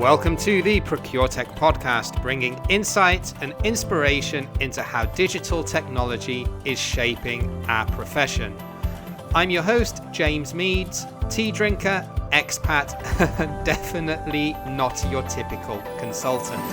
Welcome to the ProcureTech podcast, bringing insight and inspiration into how digital technology is shaping our profession. I'm your host, James Meads, tea drinker, expat, and definitely not your typical consultant.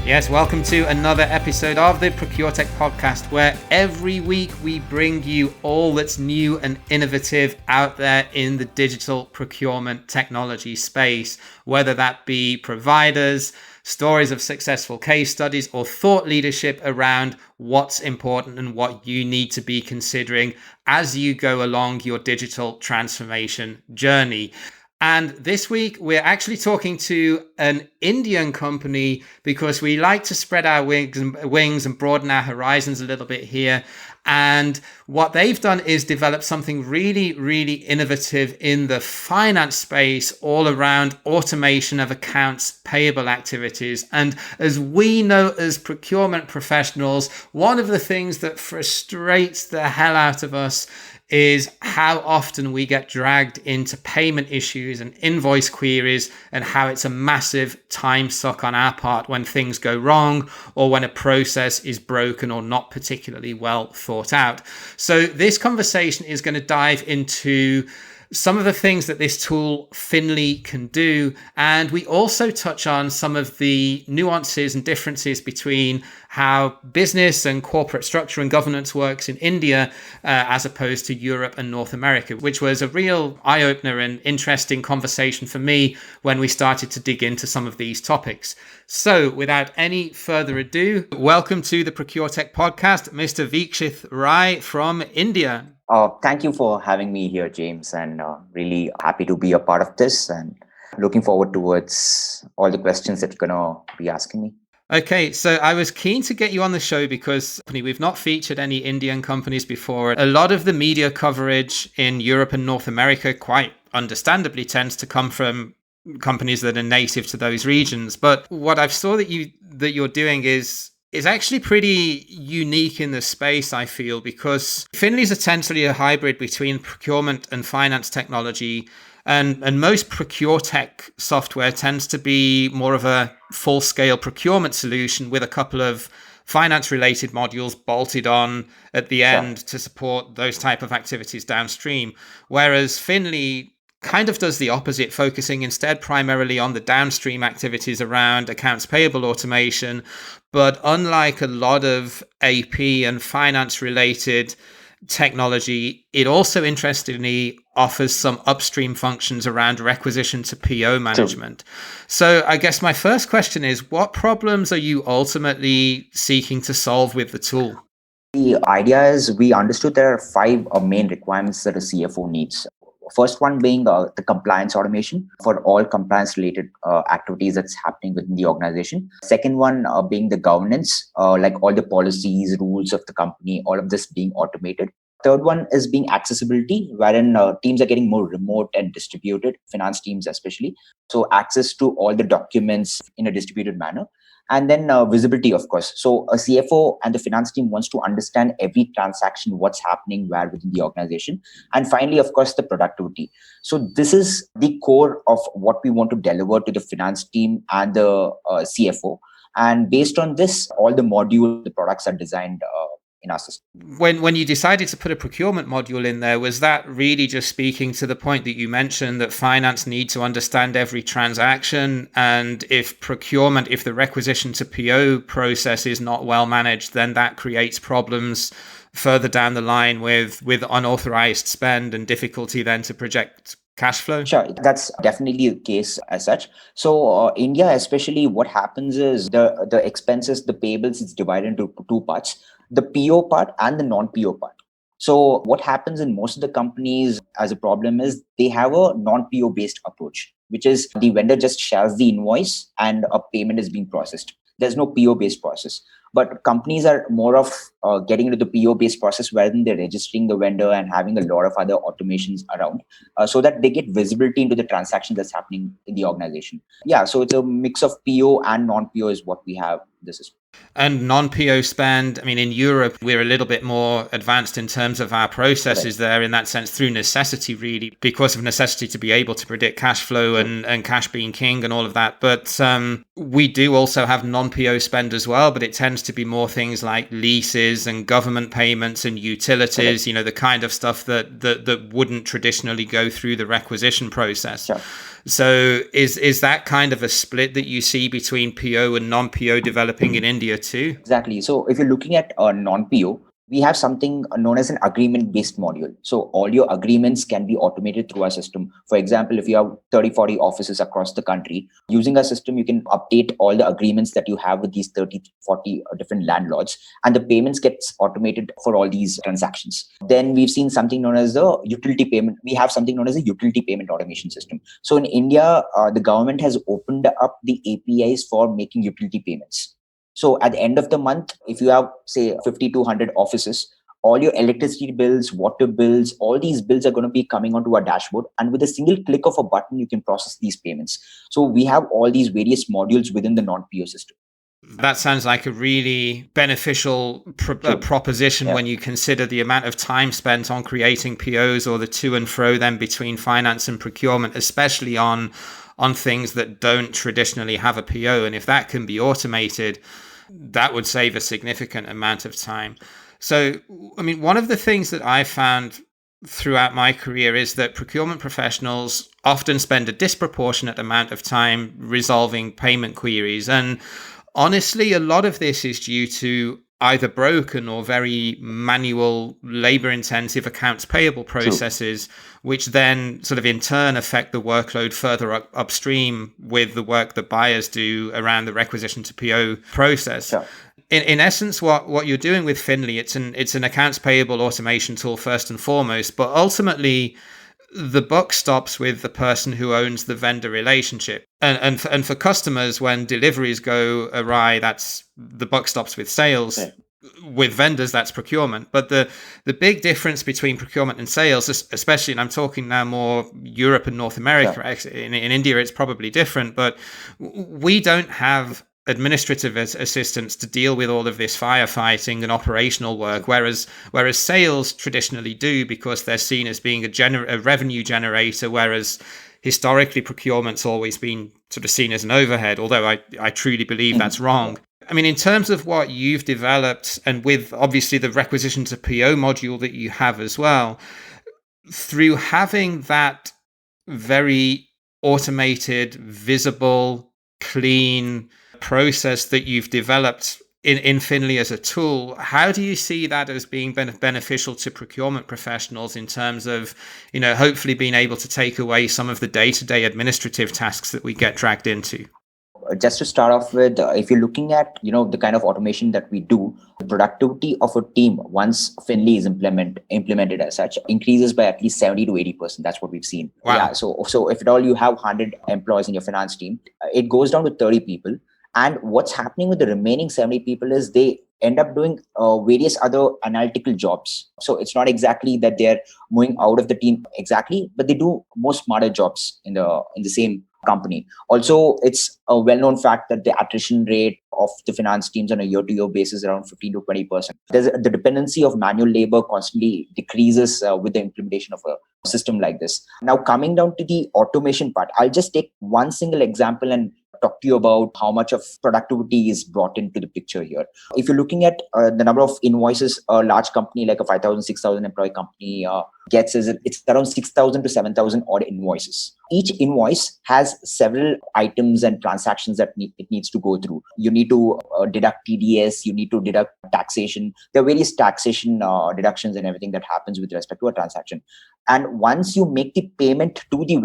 Yes, welcome to another episode of the ProcureTech podcast, where every week we bring you all that's new and innovative out there in the digital procurement technology space, whether that be providers, stories of successful case studies, or thought leadership around what's important and what you need to be considering as you go along your digital transformation journey. And this week, we're actually talking to an Indian company because we like to spread our wings and broaden our horizons a little bit here. And what they've done is develop something really, really innovative in the finance space, all around automation of accounts payable activities. And as we know as procurement professionals, one of the things that frustrates the hell out of us is how often we get dragged into payment issues and invoice queries, and how it's a massive time suck on our part when things go wrong or when a process is broken or not particularly well thought out. So this conversation is going to dive into some of the things that this tool Finly can do. And we also touch on some of the nuances and differences between how business and corporate structure and governance works in India as opposed to Europe and North America, which was a real eye-opener and interesting conversation for me when we started to dig into some of these topics. So without any further ado, welcome to the ProcureTech podcast, Mr. Veekshith Rai from India. Thank you for having me here, James, and really happy to be a part of this and looking forward towards all the questions that you're going to be asking me. Okay, so I was keen to get you on the show because we've not featured any Indian companies before. A lot of the media coverage in Europe and North America, quite understandably, tends to come from companies that are native to those regions. But what I've saw that you're doing is actually pretty unique in the space, I feel, because Finly is essentially a hybrid between procurement and finance technology. And most ProcureTech software tends to be more of a full-scale procurement solution with a couple of finance-related modules bolted on at the end to support those type of activities downstream. Whereas Finly kind of does the opposite, focusing instead primarily on the downstream activities around accounts payable automation. But unlike a lot of AP and finance-related technology, it also interestingly offers some upstream functions around requisition to PO management. So I guess my first question is, what problems are you ultimately seeking to solve with the tool? The idea is we understood there are 5 main requirements that a CFO needs. First one being the compliance automation for all compliance related activities that's happening within the organization. Second one being the governance, like all the policies, rules of the company, all of this being automated. Third one is being accessibility, wherein teams are getting more remote and distributed, finance teams especially. So access to all the documents in a distributed manner. And then visibility, of course. So a CFO and the finance team wants to understand every transaction, what's happening where within the organization. And finally, of course, the productivity. So this is the core of what we want to deliver to the finance team and the CFO. And based on this, all the modules, the products are designed in our system. When you decided to put a procurement module in there, was that really just speaking to the point that you mentioned that finance need to understand every transaction? And if the requisition to PO process is not well managed, then that creates problems further down the line with unauthorized spend and difficulty then to project cash flow? Sure, that's definitely the case as such. So India, especially, what happens is the expenses, the payables, it's divided into 2 parts, the PO part and the non-PO part. So what happens in most of the companies as a problem is they have a non-PO based approach, which is the vendor just shares the invoice and a payment is being processed. There's no PO based process. But companies are more of getting into the PO based process rather than they're registering the vendor and having a lot of other automations around so that they get visibility into the transaction that's happening in the organization. Yeah, so it's a mix of PO and non-PO is what we have. This is And non-PO spend, I mean, in Europe, we're a little bit more advanced in terms of our processes there in that sense through necessity, really, because of necessity to be able to predict cash flow and cash being king and all of that. But we do also have non-PO spend as well, but it tends to be more things like leases and government payments and utilities, you know, the kind of stuff that wouldn't traditionally go through the requisition process. Sure. So is that kind of a split that you see between PO and non-PO developing in India too? Exactly. So if you're looking at a non-PO, we have something known as an agreement-based module. So all your agreements can be automated through our system. For example, if you have 30, 40 offices across the country, using our system, you can update all the agreements that you have with these 30, 40 different landlords, and the payments gets automated for all these transactions. Then we've seen something known as the utility payment. We have something known as a utility payment automation system. So in India, the government has opened up the APIs for making utility payments. So at the end of the month, if you have, say, 50 to 100 offices, all your electricity bills, water bills, all these bills are going to be coming onto our dashboard. And with a single click of a button, you can process these payments. So we have all these various modules within the non-PO system. That sounds like a really beneficial proposition when you consider the amount of time spent on creating POs or the to and fro then between finance and procurement, especially on things that don't traditionally have a PO. And if that can be automated, that would save a significant amount of time. So, I mean, one of the things that I found throughout my career is that procurement professionals often spend a disproportionate amount of time resolving payment queries. And honestly, a lot of this is due to either broken or very manual, labor-intensive accounts payable processes, which then sort of in turn affect the workload further upstream with the work that buyers do around the requisition to PO process. Sure. In essence, what you're doing with Finley, it's an accounts payable automation tool first and foremost, but ultimately the buck stops with the person who owns the vendor relationship. And for customers, when deliveries go awry, that's the buck stops with sales. Okay. With vendors, that's procurement. But the big difference between procurement and sales, especially, and I'm talking now more Europe and North America, in India, it's probably different, but we don't have administrative assistants to deal with all of this firefighting and operational work, whereas sales traditionally do, because they're seen as being a revenue generator, whereas historically procurement's always been sort of seen as an overhead, although I truly believe that's wrong. I mean, in terms of what you've developed, and with obviously the requisition to PO module that you have as well, through having that very automated, visible, clean process that you've developed in Finley as a tool, how do you see that as being beneficial to procurement professionals in terms of, you know, hopefully being able to take away some of the day-to-day administrative tasks that we get dragged into? Just to start off with, if you're looking at, you know, the kind of automation that we do, the productivity of a team once Finley is implemented as such increases by at least 70 to 80%. That's what we've seen. Wow. Yeah. So if at all you have 100 employees in your finance team, it goes down to 30 people. And what's happening with the remaining 70 people is they end up doing various other analytical jobs. So it's not exactly that they're moving out of the team exactly, but they do more smarter jobs in the same company. Also, it's a well-known fact that the attrition rate of the finance teams on a year-to-year basis is around 15 to 20%. The dependency of manual labor constantly decreases with the implementation of a system like this. Now, coming down to the automation part, I'll just take one single example and talk to you about how much of productivity is brought into the picture here. If you're looking at the number of invoices a large company like a 5,000, 6,000 employee company gets, it's around 6,000 to 7,000 odd invoices. Each invoice has several items and transactions that it needs to go through. You need to deduct TDS, you need to deduct taxation. There are various taxation deductions and everything that happens with respect to a transaction. And once you make the payment to the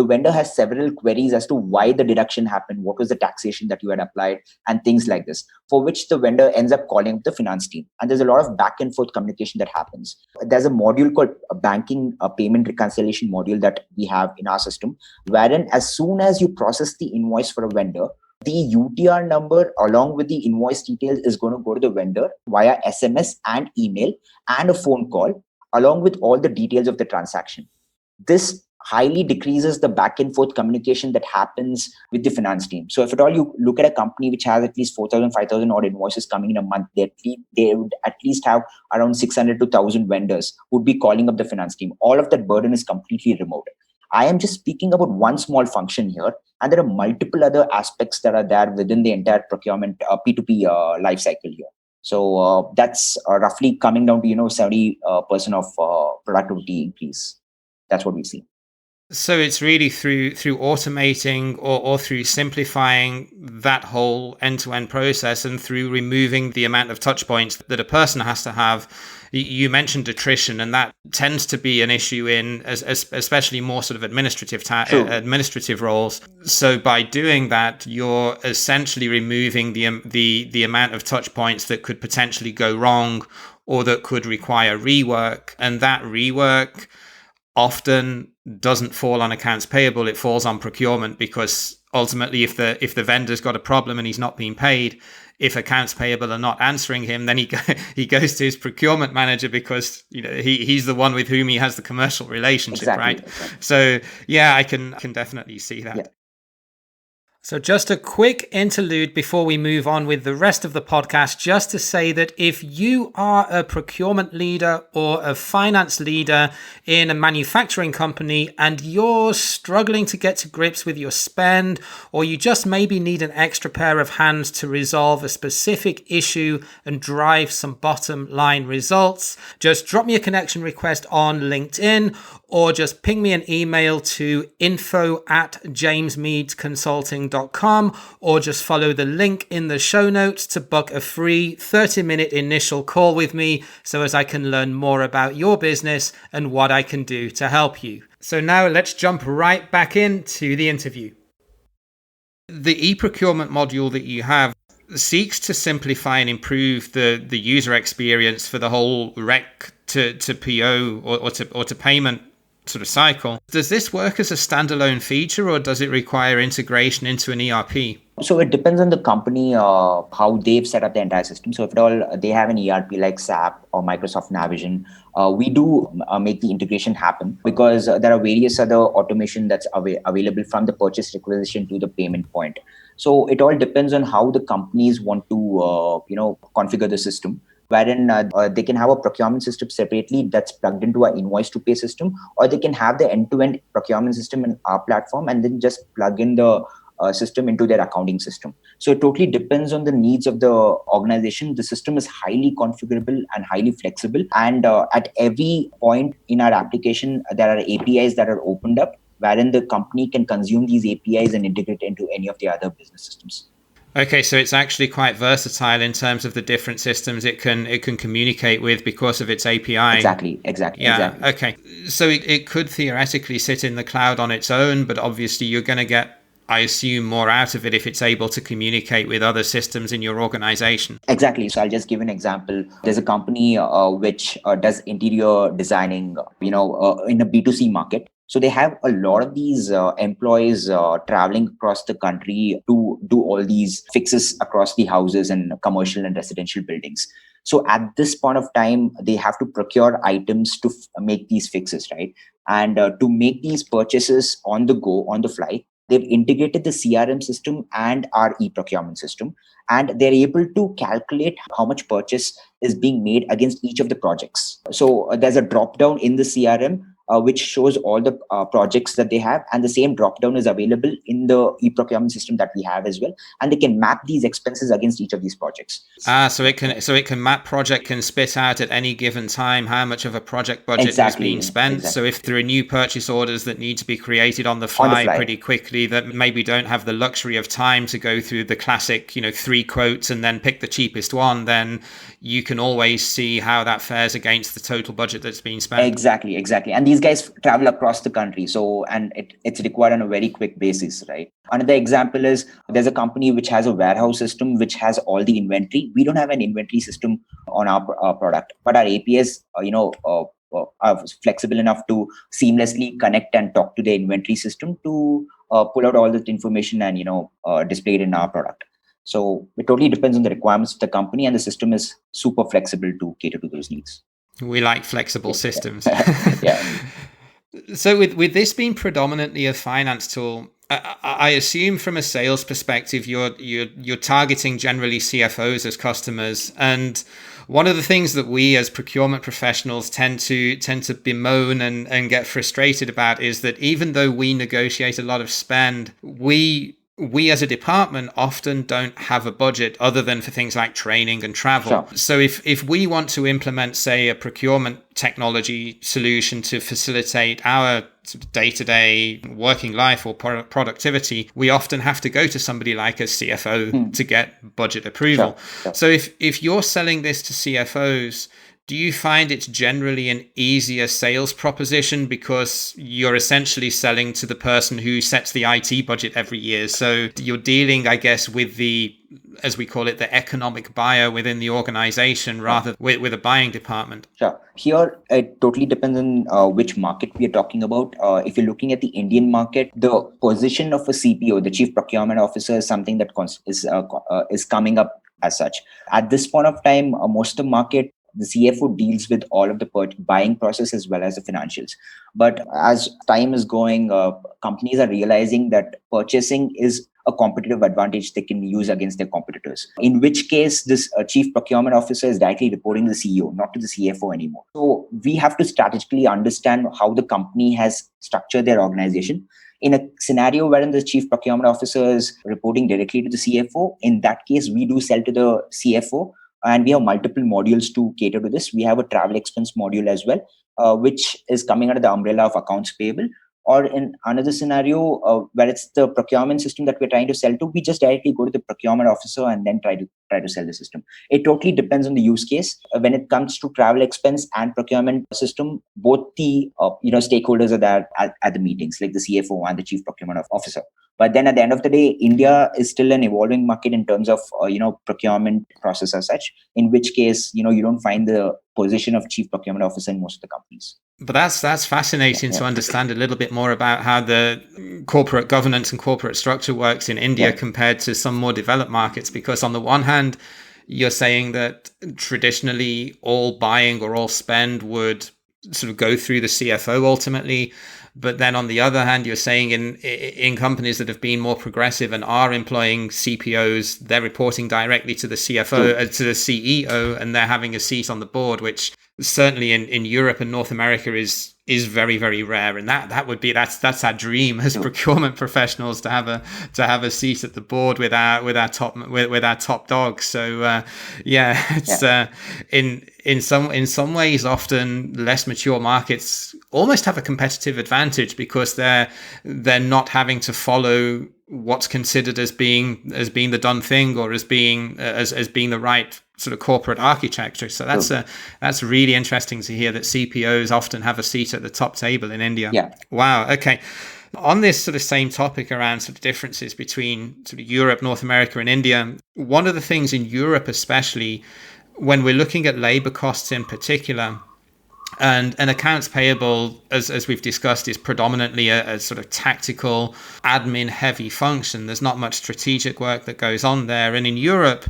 vendor has several queries as to why the deduction happened, what was the taxation that you had applied, and things like this, for which the vendor ends up calling the finance team. And there's a lot of back and forth communication that happens. There's a module called a banking payment reconciliation module that we have in our system, wherein as soon as you process the invoice for a vendor, the UTR number along with the invoice details is going to go to the vendor via SMS and email and a phone call, along with all the details of the transaction. This highly decreases the back and forth communication that happens with the finance team. So if at all you look at a company which has at least 4,000, 5,000 odd invoices coming in a month, they would at least have around 600 to 1,000 vendors who would be calling up the finance team. All of that burden is completely removed. I am just speaking about one small function here, and there are multiple other aspects that are there within the entire procurement P2P life cycle here. So that's roughly coming down to 70% of productivity increase. That's what we see. So it's really through automating or through simplifying that whole end-to-end process, and through removing the amount of touch points that a person has to have. You mentioned attrition, and that tends to be an issue in especially more sort of administrative roles. So by doing that, you're essentially removing the amount of touch points that could potentially go wrong or that could require rework, and that rework often doesn't fall on accounts payable, it falls on procurement, because ultimately if the vendor's got a problem and he's not being paid, if accounts payable are not answering him, then he goes to his procurement manager, because he's the one with whom he has the commercial relationship. Exactly, right? Exactly. So yeah, I can definitely see that. Yeah. So just a quick interlude before we move on with the rest of the podcast, just to say that if you are a procurement leader or a finance leader in a manufacturing company and you're struggling to get to grips with your spend, or you just maybe need an extra pair of hands to resolve a specific issue and drive some bottom line results, just drop me a connection request on LinkedIn, or just ping me an email to info@jamesmeadsconsulting.com, or just follow the link in the show notes to book a free 30-minute initial call with me, so as I can learn more about your business and what I can do to help you. So now let's jump right back into the interview. The e-procurement module that you have seeks to simplify and improve the user experience for the whole rec to PO or to payment sort of cycle. Does this work as a standalone feature, or does it require integration into an ERP? So it depends on the company, how they've set up the entire system. So if at all they have an ERP like SAP or Microsoft Navision, we do make the integration happen, because there are various other automation that's available from the purchase requisition to the payment point. So it all depends on how the companies want to configure the system, wherein they can have a procurement system separately that's plugged into our invoice to pay system, or they can have the end-to-end procurement system in our platform and then just plug in the system into their accounting system. So it totally depends on the needs of the organization. The system is highly configurable and highly flexible, and at every point in our application there are APIs that are opened up, wherein the company can consume these APIs and integrate into any of the other business systems. Okay, so it's actually quite versatile in terms of the different systems it can communicate with because of its API. Exactly. Yeah, exactly. Okay. So it could theoretically sit in the cloud on its own, but obviously you're going to get, I assume, more out of it if it's able to communicate with other systems in your organization. Exactly. So I'll just give an example. There's a company which does interior designing, in a B2C market. So they have a lot of these employees traveling across the country to do all these fixes across the houses and commercial and residential buildings. So at this point of time, they have to procure items to make these fixes, right? And to make these purchases on the go, on the fly, they've integrated the CRM system and our e-procurement system, and they're able to calculate how much purchase is being made against each of the projects. So there's a drop down in the CRM which shows all the projects that they have, and the same drop down is available in the e-procurement system that we have as well, and they can map these expenses against each of these projects. So it can map project, can spit out at any given time how much of a project budget is being spent. Exactly. So if there are new purchase orders that need to be created on the fly pretty quickly, that maybe don't have the luxury of time to go through the classic 3 quotes and then pick the cheapest one, then you can always see how that fares against the total budget that's being spent. Exactly. And these guys travel across the country, and it's required on a very quick basis, right? Another example is there's a company which has a warehouse system which has all the inventory. We don't have an inventory system on our product, but our APIs flexible enough to seamlessly connect and talk to the inventory system to pull out all that information and display it in our product. So it totally depends on the requirements of the company, and the system is super flexible to cater to those needs. We like flexible systems. Yeah. So with this being predominantly a finance tool, I assume from a sales perspective, you're targeting generally CFOs as customers. And one of the things that we as procurement professionals tend to bemoan and get frustrated about is that even though we negotiate a lot of spend, we as a department often don't have a budget other than for things like training and travel. Sure. So if we want to implement, say, a procurement technology solution to facilitate our sort of day-to-day working life or productivity, we often have to go to somebody like a CFO to get budget approval. Sure. So if you're selling this to CFOs, do you find it's generally an easier sales proposition because you're essentially selling to the person who sets the IT budget every year? So you're dealing, I guess, with the, as we call it, the economic buyer within the organization rather with a buying department. Sure. Here, it totally depends on which market we are talking about. If you're looking at the Indian market, the position of a CPO, the Chief Procurement Officer, is something that is coming up as such. At this point of time, most of the market, the CFO deals with all of the buying process as well as the financials. But as time is going, companies are realizing that purchasing is a competitive advantage they can use against their competitors. In which case, this chief procurement officer is directly reporting to the CEO, not to the CFO anymore. So we have to strategically understand how the company has structured their organization. In a scenario wherein the chief procurement officer is reporting directly to the CFO, in that case, we do sell to the CFO. And we have multiple modules to cater to this. We have a travel expense module as well, which is coming under the umbrella of accounts payable. Or in another scenario where it's the procurement system that we're trying to sell to, we just directly go to the procurement officer and then try to sell the system. It totally depends on the use case. When it comes to travel expense and procurement system, both the stakeholders are there at the meetings, like the CFO and the chief procurement officer. But then at the end of the day, India is still an evolving market in terms of procurement process as such. In which case, you don't find the position of chief procurement officer in most of the companies. But that's fascinating to understand a little bit more about how the corporate governance and corporate structure works in India compared to some more developed markets. Because on the one hand, you're saying that traditionally all buying or all spend would sort of go through the CFO ultimately. But then on the other hand, you're saying in companies that have been more progressive and are employing CPOs, they're reporting directly to the CFO, to the CEO, and they're having a seat on the board, which certainly in Europe and North America is very, very rare. And that's our dream as procurement professionals, to have a seat at the board with our top dog. So in some ways, often less mature markets almost have a competitive advantage because they're not having to follow what's considered as being the done thing or as being the right sort of corporate architecture. So that's really interesting to hear that CPOs often have a seat at the top table in India. Yeah. Wow. Okay. On this sort of same topic around sort of differences between sort of Europe, North America, and India, one of the things in Europe, especially when we're looking at labor costs in particular, and accounts payable, as we've discussed, is predominantly a sort of tactical, admin-heavy function. There's not much strategic work that goes on there. And in Europe,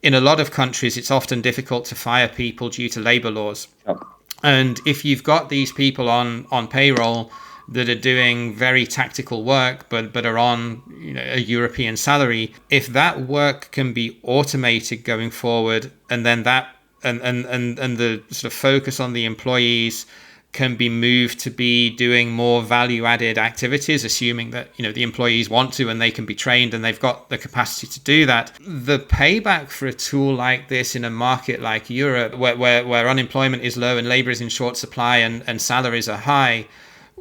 in a lot of countries, it's often difficult to fire people due to labor laws. Oh. And if you've got these people on payroll that are doing very tactical work, but are on a European salary, if that work can be automated going forward, and then that and the sort of focus on the employees can be moved to be doing more value-added activities, assuming that the employees want to and they can be trained and they've got the capacity to do that. The payback for a tool like this in a market like Europe, where unemployment is low and labor is in short supply and salaries are high,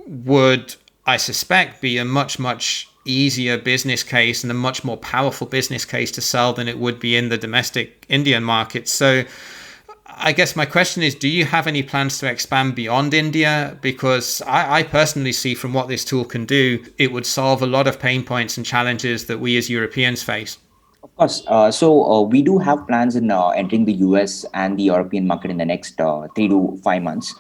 would, I suspect, be a much easier business case and a much more powerful business case to sell than it would be in the domestic Indian market. So I guess my question is, do you have any plans to expand beyond India? Because I personally see from what this tool can do, it would solve a lot of pain points and challenges that we as Europeans face. Of course. So we do have plans in entering the US and the European market in the next 3 to 5 months.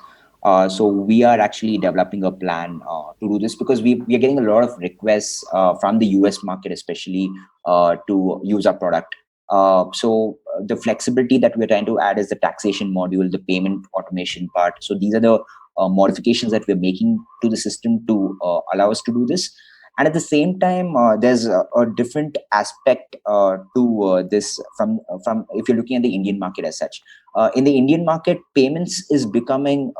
So we are actually developing a plan to do this because we are getting a lot of requests from the US market, especially to use our product. The flexibility that we're trying to add is the taxation module, the payment automation part. So these are the modifications that we're making to the system to allow us to do this. And at the same time, there's a different aspect to this from if you're looking at the Indian market as such. In the Indian market, payments is becoming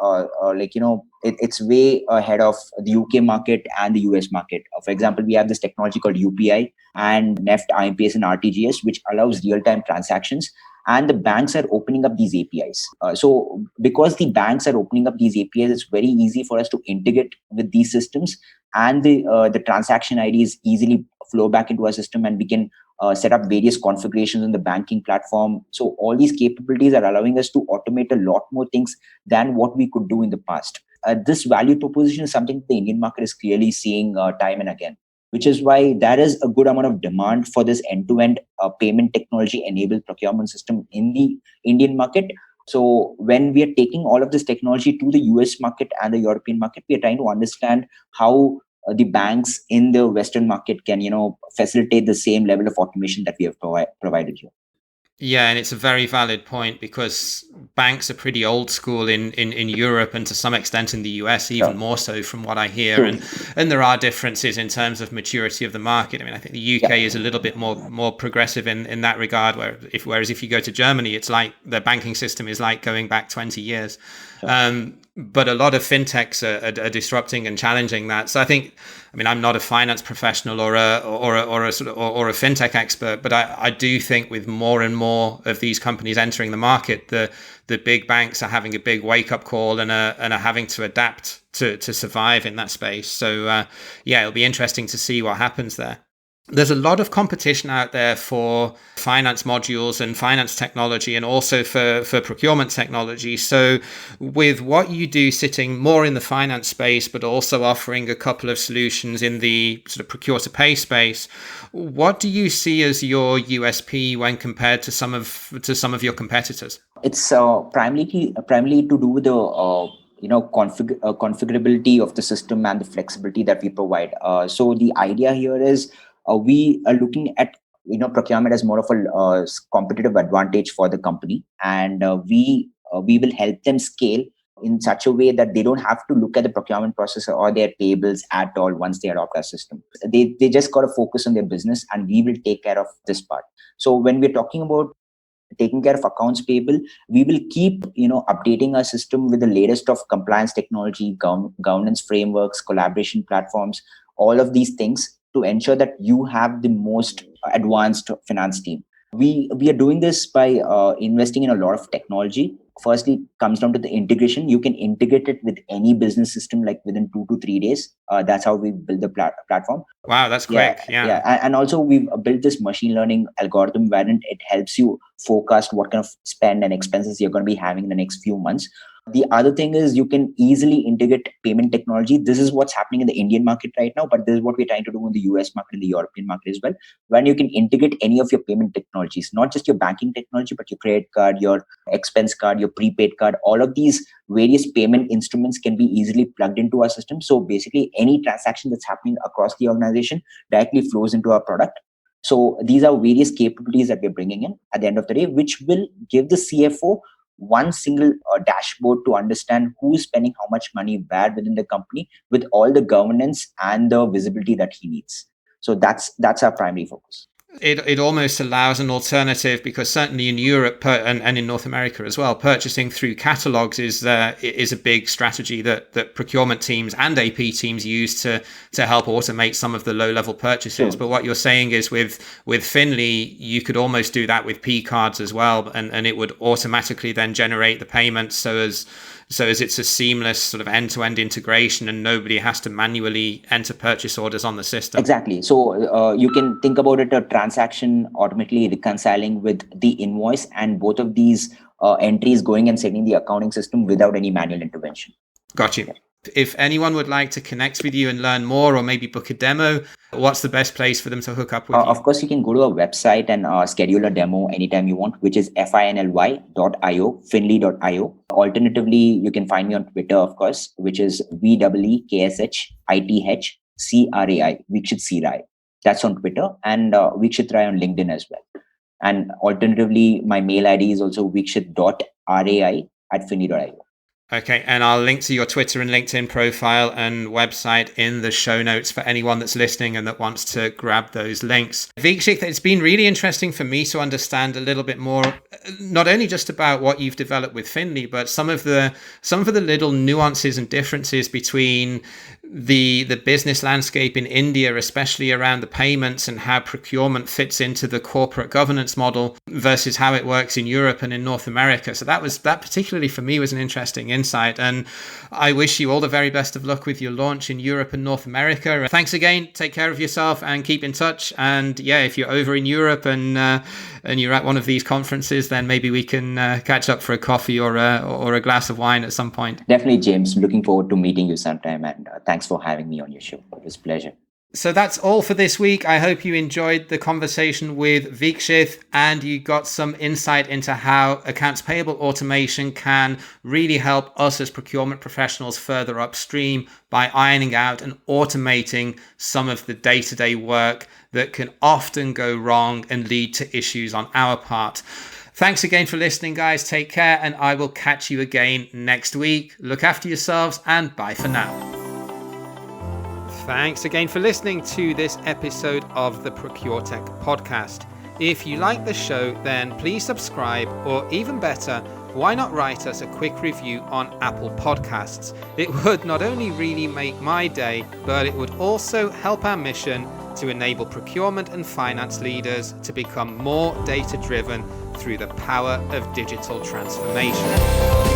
it's way ahead of the UK market and the US market. For example, we have this technology called UPI and NEFT, IMPS, and RTGS, which allows real-time transactions. And the banks are opening up these APIs. So because the banks are opening up these APIs, it's very easy for us to integrate with these systems, and the transaction IDs easily flow back into our system, and we can set up various configurations in the banking platform. So all these capabilities are allowing us to automate a lot more things than what we could do in the past. This value proposition is something the Indian market is clearly seeing time and again, which is why there is a good amount of demand for this end-to-end payment technology-enabled procurement system in the Indian market. So when we are taking all of this technology to the US market and the European market, we are trying to understand how the banks in the Western market can, facilitate the same level of automation that we have provided here. Yeah, and it's a very valid point because banks are pretty old school in Europe and to some extent in the US, even more so from what I hear. And there are differences in terms of maturity of the market. I mean, I think the UK is a little bit more progressive in that regard, whereas if you go to Germany, it's like the banking system is like going back 20 years. But a lot of fintechs are disrupting and challenging that. So I think, I'm not a finance professional or a fintech expert, but I do think with more and more of these companies entering the market, the big banks are having a big wake up call and are having to adapt to survive in that space. So it'll be interesting to see what happens there. There's a lot of competition out there for finance modules and finance technology and also for procurement technology. So with what you do sitting more in the finance space, but also offering a couple of solutions in the sort of procure to pay space, what do you see as your USP when compared to some of your competitors? It's primarily to do with the configurability of the system and the flexibility that we provide. So the idea here is we are looking at procurement as more of a competitive advantage for the company, and we will help them scale in such a way that they don't have to look at the procurement process or their payables at all once they adopt our system. They just got to focus on their business, and we will take care of this part. So when we're talking about taking care of accounts payable, we will keep updating our system with the latest of compliance technology, governance frameworks, collaboration platforms, all of these things to ensure that you have the most advanced finance team. We are doing this by investing in a lot of technology. Firstly, comes down to the integration. You can integrate it with any business system like within 2 to 3 days. That's how we build the platform. Wow, that's quick. Yeah. And also we've built this machine learning algorithm wherein it helps you forecast what kind of spend and expenses you're going to be having in the next few months. The other thing is you can easily integrate payment technology. This is what's happening in the Indian market right now, but this is what we're trying to do in the US market and the European market as well, when you can integrate any of your payment technologies, not just your banking technology, but your credit card, your expense card, your prepaid card. All of these various payment instruments can be easily plugged into our system. So basically any transaction that's happening across the organization directly flows into our product. So these are various capabilities that we're bringing in at the end of the day, which will give the CFO one single dashboard to understand who is spending how much money where within the company, with all the governance and the visibility that he needs. So that's our primary focus. It almost allows an alternative, because certainly in Europe and in North America as well, purchasing through catalogs is a big strategy that procurement teams and AP teams use to help automate some of the low level purchases. Sure. But what you're saying is with Finly, you could almost do that with P cards as well, and it would automatically then generate the payments so as it's a seamless sort of end-to-end integration and nobody has to manually enter purchase orders on the system. Exactly. So you can think about it, a transaction automatically reconciling with the invoice, and both of these entries going and setting the accounting system without any manual intervention. Got you. If anyone would like to connect with you and learn more or maybe book a demo, what's the best place for them to hook up with you? Of course, you can go to our website and schedule a demo anytime you want, which is finly.io, finly.io. Alternatively, you can find me on Twitter, of course, which is VEEKSHITHCRAI, Veekshith Sirai. That's on Twitter, and Veekshith Rai on LinkedIn as well. And alternatively, my mail ID is also veekshith.rai@finly.io. Okay, and I'll link to your Twitter and LinkedIn profile and website in the show notes for anyone that's listening and that wants to grab those links. Veekshith, it's been really interesting for me to understand a little bit more, not only just about what you've developed with Finley, but some of the little nuances and differences between the business landscape in India, especially around the payments and how procurement fits into the corporate governance model versus how it works in Europe and in North America. So that particularly for me was an interesting insight. And I wish you all the very best of luck with your launch in Europe and North America. Thanks again. Take care of yourself and keep in touch. And yeah, if you're over in Europe and you're at one of these conferences, then maybe we can catch up for a coffee or a glass of wine at some point. Definitely, James. Looking forward to meeting you sometime. And thanks for having me on your show. It was a pleasure. So that's all for this week. I hope you enjoyed the conversation with Veekshith and you got some insight into how accounts payable automation can really help us as procurement professionals further upstream by ironing out and automating some of the day-to-day work that can often go wrong and lead to issues on our part. Thanks again for listening, guys. Take care, and I will catch you again next week. Look after yourselves, and bye for now. Thanks again for listening to this episode of the ProcureTech podcast. If you like the show, then please subscribe, or even better, why not write us a quick review on Apple Podcasts? It would not only really make my day, but it would also help our mission to enable procurement and finance leaders to become more data-driven through the power of digital transformation.